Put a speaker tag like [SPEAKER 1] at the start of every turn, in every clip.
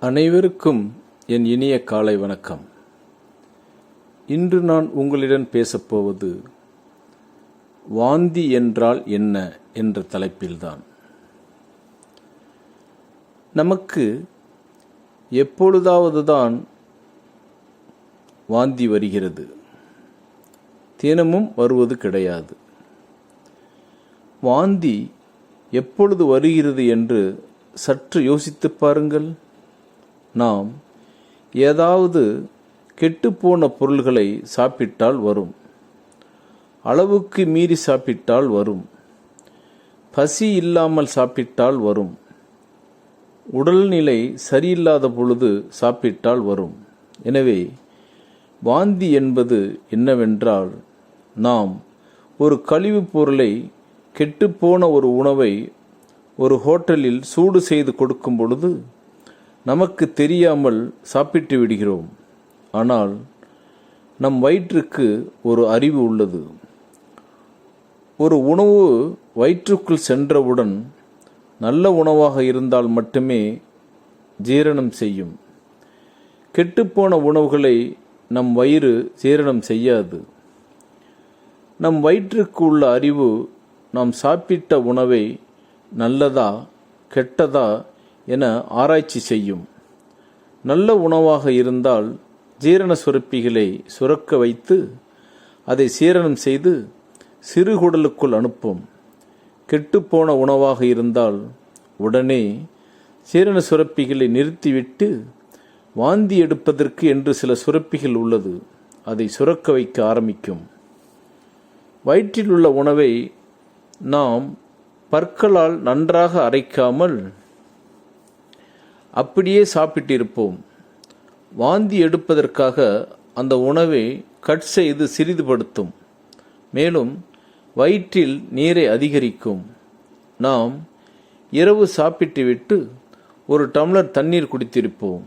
[SPEAKER 1] அனைவருக்கும் என் இனிய காலை வணக்கம். இன்று நான் உங்களிடம் பேசப்போவது வாந்தி என்றால் என்ன என்ற தலைப்பில்தான். நமக்கு எப்பொழுதாவதுதான் வாந்தி வருகிறது, தினமும் வருவது கிடையாது. வாந்தி எப்பொழுது வருகிறது என்று சற்று யோசித்துப் பாருங்கள். நாம் ஏதாவது கெட்டுப்போன பொருள்களை சாப்பிட்டால் வரும், அளவுக்கு மீறி சாப்பிட்டால் வரும், பசி இல்லாமல் சாப்பிட்டால் வரும், உடல்நிலை சரியில்லாத பொழுது சாப்பிட்டால் வரும். எனவே வாந்தி என்பது என்னவென்றால், நாம் ஒரு கழிவுப் பொருளை, கெட்டுப்போன ஒரு உணவை ஒரு ஹோட்டலில் சூடு செய்து கொடுக்கும் பொழுது நமக்கு தெரியாமல் சாப்பிட்டு விடுகிறோம். ஆனால் நம் வயிற்றுக்கு ஒரு அறிவு உள்ளது. ஒரு உணவு வயிற்றுக்குள் சென்றவுடன் நல்ல உணவாக இருந்தால் மட்டுமே ஜீரணம் செய்யும். கெட்டுப்போன உணவுகளை நம் வயிறு ஜீரணம் செய்யாது. நம் வயிற்றுக்கு உள்ள அறிவு நாம் சாப்பிட்ட உணவை நல்லதா கெட்டதா என ஆராய்ச்சி செய்யும். நல்ல உணவாக இருந்தால் ஜீரண சுரப்பிகளை சுரக்க வைத்து அதை சீரணம் செய்து சிறுகுடலுக்குள் அனுப்பும். கெட்டுப்போன உணவாக இருந்தால் உடனே ஜீரண சுரப்பிகளை நிறுத்திவிட்டு வாந்தி எடுப்பதற்கு என்று சில சுரப்பிகள் உள்ளது, அதை சுரக்க வைக்க ஆரம்பிக்கும். வயிற்றில் உள்ள உணவை நாம் பற்களால் நன்றாக அரைக்காமல் அப்படியே சாப்பிட்டிருப்போம். வாந்தி எடுப்பதற்காக அந்த உணவை கட் செய்து சிறிதுபடுத்தும், மேலும் வயிற்றில் நீரை அதிகரிக்கும். நாம் இரவு சாப்பிட்டுவிட்டு ஒரு டம்ளர் தண்ணீர் குடித்திருப்போம்.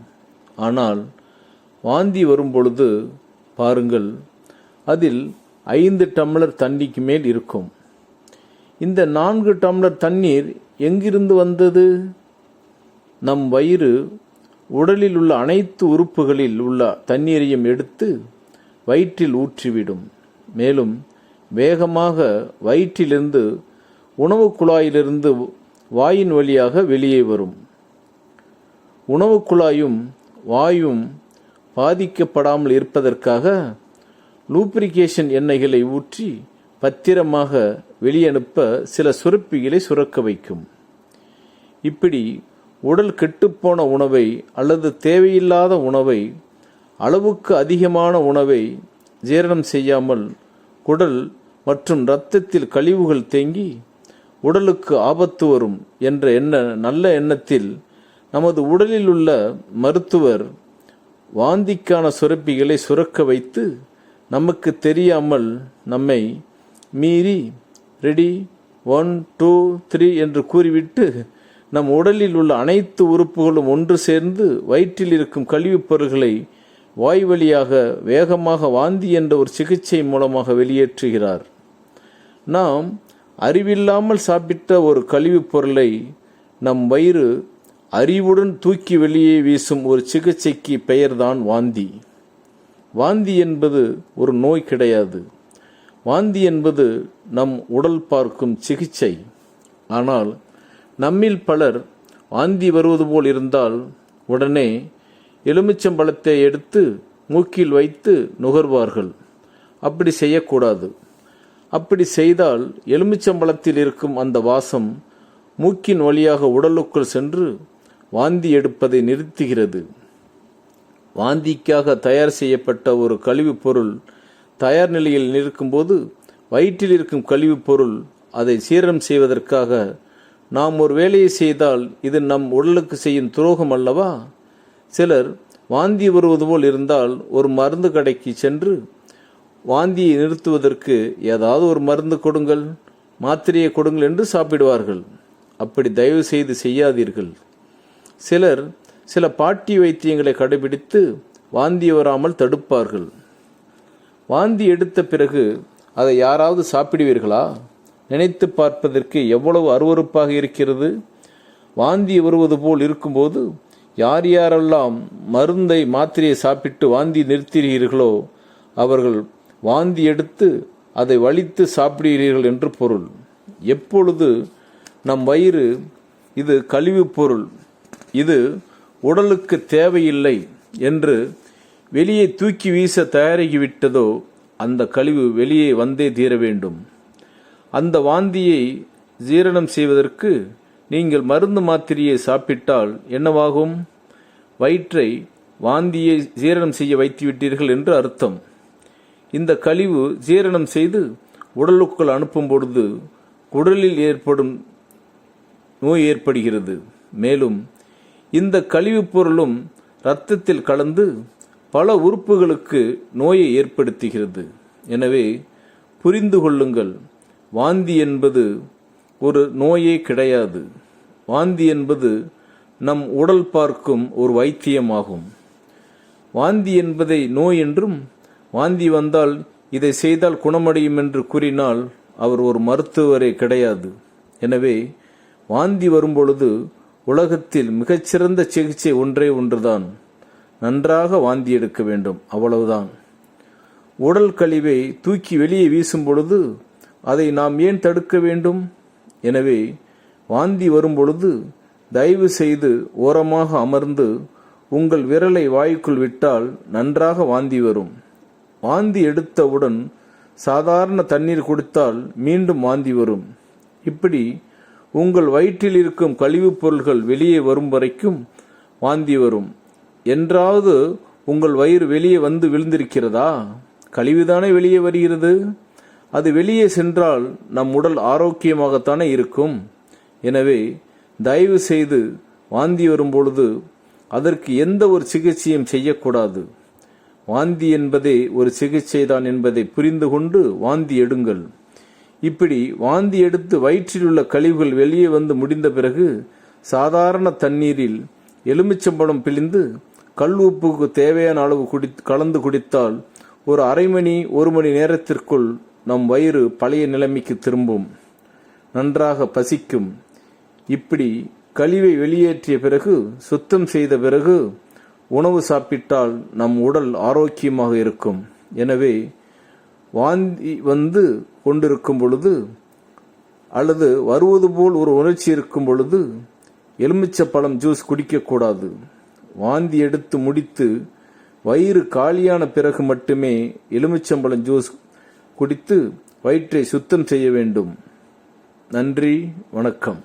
[SPEAKER 1] ஆனால் வாந்தி வரும்பொழுது பாருங்கள், அதில் 5 டம்ளர் தண்ணிக்கு மேல் இருக்கும். இந்த 4 டம்ளர் தண்ணீர் எங்கிருந்து வந்தது? நம் வயிறு உடலில் உள்ள அனைத்து உறுப்புகளில் உள்ள தண்ணீரையும் எடுத்து வயிற்றில் ஊற்றிவிடும். மேலும் வேகமாக வயிற்றிலிருந்து உணவு குழாயிலிருந்து வாயின் வழியாக வெளியே வரும். உணவு குழாயும் வாயும் பாதிக்கப்படாமல் இருப்பதற்காக லூப்ரிகேஷன் எண்ணெய்களை ஊற்றி பத்திரமாக வெளியனுப்ப சில சுரப்பிகளை சுரக்க வைக்கும். இப்படி உடல் கெட்டுப்போன உணவை அல்லது தேவையில்லாத உணவை, அளவுக்கு அதிகமான உணவை ஜீரணம் செய்யாமல் குடல் மற்றும் இரத்தத்தில் கழிவுகள் தேங்கி உடலுக்கு ஆபத்து வரும் என்ற நல்ல எண்ணத்தில் நமது உடலில் உள்ள மருத்துவர் வாந்திக்கான சுரப்பிகளை சுரக்க வைத்து நமக்கு தெரியாமல் நம்மை மீறி ரெடி 1 2 3 என்று கூறிவிட்டு நம் உடலில் உள்ள அனைத்து உறுப்புகளும் ஒன்று சேர்ந்து வயிற்றில் இருக்கும் கழிவுப் பொருள்களை வாய் வழியாக வேகமாக வாந்தி என்ற ஒரு சிகிச்சை மூலமாக வெளியேற்றுகிறார். நாம் அறிவில்லாமல் சாப்பிட்ட ஒரு கழிவுப் பொருளை நம் வயிறு அறிவுடன் தூக்கி வெளியே வீசும் ஒரு சிகிச்சைக்கு பெயர்தான் வாந்தி. வாந்தி என்பது ஒரு நோய் கிடையாது. வாந்தி என்பது நம் உடல் பார்க்கும் சிகிச்சை. ஆனால் நம்மில் பலர் வாந்தி வருவது போல் இருந்தால் உடனே எலுமிச்சம்பழத்தை எடுத்து மூக்கில் வைத்து நுகர்வார்கள். அப்படி செய்யக்கூடாது. அப்படி செய்தால் எலுமிச்சம்பழத்தில் இருக்கும் அந்த வாசம் மூக்கின் வழியாக உடலுக்குள் சென்று வாந்தி எடுப்பதை நிறுத்துகிறது. வாந்திக்காக தயார் செய்யப்பட்ட ஒரு கழிவுப் பொருள் தயார் நிலையில் இருக்கும்போது வயிற்றில் இருக்கும் கழிவுப் பொருள் அதை சீரணம் செய்வதற்காக நாம் ஒரு வேலையை செய்தால் இது நம் உடலுக்கு செய்யும் துரோகம் அல்லவா? சிலர் வாந்தி வருவது போல் இருந்தால் ஒரு மருந்து கடைக்கு சென்று வாந்தியை நிறுத்துவதற்கு ஏதாவது ஒரு மருந்து கொடுங்கள், மாத்திரையை கொடுங்கள் என்று சாப்பிடுவார்கள். அப்படி தயவு செய்து செய்யாதீர்கள். சிலர் சில பாட்டி வைத்தியங்களை கடைபிடித்து வாந்தி வராமல் தடுப்பார்கள். வாந்தி எடுத்த பிறகு அதை யாராவது சாப்பிடுவீர்களா? நினைத்து பார்ப்பதற்கு எவ்வளவு அருவருப்பாக இருக்கிறது. வாந்தி வருவது போல் இருக்கும்போது யார் யாரெல்லாம் மருந்தை மாத்திரையை சாப்பிட்டு வாந்தி நிறுத்துகிறீர்களோ அவர்கள் வாந்தி எடுத்து அதை வலித்து சாப்பிடுகிறீர்கள் என்று பொருள். எப்பொழுது நம் வயிறு இது கழிவுப் பொருள், இது உடலுக்கு தேவையில்லை என்று வெளியே தூக்கி வீச தயாராகிவிட்டதோ அந்த கழிவு வெளியே வந்தே தீர வேண்டும். அந்த வாந்தியை ஜீரணம் செய்வதற்கு நீங்கள் மருந்து மாத்திரையை சாப்பிட்டால் என்னவாகும்? வயிற்றை வாந்தியை ஜீரணம் செய்ய வைத்துவிட்டீர்கள் என்று அர்த்தம். இந்த கழிவு ஜீரணம் செய்து உடலுக்குள் அனுப்பும் பொழுது உடலில் ஏற்படும் நோய் ஏற்படுகிறது. மேலும் இந்த கழிவுப் பொருளும் இரத்தத்தில் கலந்து பல உறுப்புகளுக்கு நோயை ஏற்படுத்துகிறது. எனவே புரிந்து கொள்ளுங்கள், வாந்தி என்பது ஒரு நோயே கிடையாது. வாந்தி என்பது நம் உடல் பார்க்கும் ஒரு வைத்தியமாகும். வாந்தி என்பதை நோய் என்றும், வாந்தி வந்தால் இதை செய்தால் குணமடையும் என்று கூறினால் அவர் ஒரு மருத்துவரே கிடையாது. எனவே வாந்தி வரும்பொழுது உலகத்தில் மிகச்சிறந்த சிகிச்சை ஒன்றே ஒன்றுதான், நன்றாக வாந்தி எடுக்க வேண்டும், அவ்வளவுதான். உடல் கழிவை தூக்கி வெளியே வீசும் பொழுது அதை நாம் ஏன் தடுக்க வேண்டும்? எனவே வாந்தி வரும்பொழுது தயவு செய்து ஓரமாக அமர்ந்து உங்கள் விரலை வாய்க்குள் விட்டால் நன்றாக வாந்தி வரும். வாந்தி எடுத்தவுடன் சாதாரண தண்ணீர் குடித்தால் மீண்டும் வாந்தி வரும். இப்படி உங்கள் வயிற்றில் இருக்கும் கழிவுப் பொருள்கள் வெளியே வரும் வரைக்கும் வாந்தி வரும். என்றாவது உங்கள் வயிறு வெளியே வந்து விழுந்திருக்கிறதா? கழிவுதானே வெளியே வருகிறது. அது வெளியே சென்றால் நம் உடல் ஆரோக்கியமாகத்தானே இருக்கும். எனவே தயவு செய்து வாந்தி வரும்பொழுது அதற்கு எந்த ஒரு சிகிச்சையும் செய்யக்கூடாது. வாந்தி என்பதே ஒரு சிகிச்சை தான் என்பதை புரிந்து கொண்டு வாந்தி எடுங்கள். இப்படி வாந்தி எடுத்து வயிற்றில் உள்ள கழிவுகள் வெளியே வந்து முடிந்த பிறகு சாதாரண தண்ணீரில் எலுமிச்சம்பழம் பிழிந்து கல் உப்புக்கு தேவையான அளவு கலந்து குடித்தால் ஒரு அரை மணி 1 மணி நேரத்திற்குள் நம் வயிறு பழைய நிலைமைக்கு திரும்பும், நன்றாக பசிக்கும். இப்படி கழிவை வெளியேற்றிய பிறகு சுத்தம் செய்த பிறகு உணவு சாப்பிட்டால் நம் உடல் ஆரோக்கியமாக இருக்கும். எனவே வாந்தி வந்து கொண்டிருக்கும் பொழுது அல்லது வருவது போல் ஒரு உணர்ச்சி இருக்கும் பொழுது எலுமிச்சப்பழம் ஜூஸ் குடிக்கக்கூடாது. வாந்தி எடுத்து முடித்து வயிறு காலியான பிறகு மட்டுமே எலுமிச்சம்பழம் ஜூஸ் குடித்து வயிற்றை சுத்தம் செய்ய வேண்டும். நன்றி, வணக்கம்.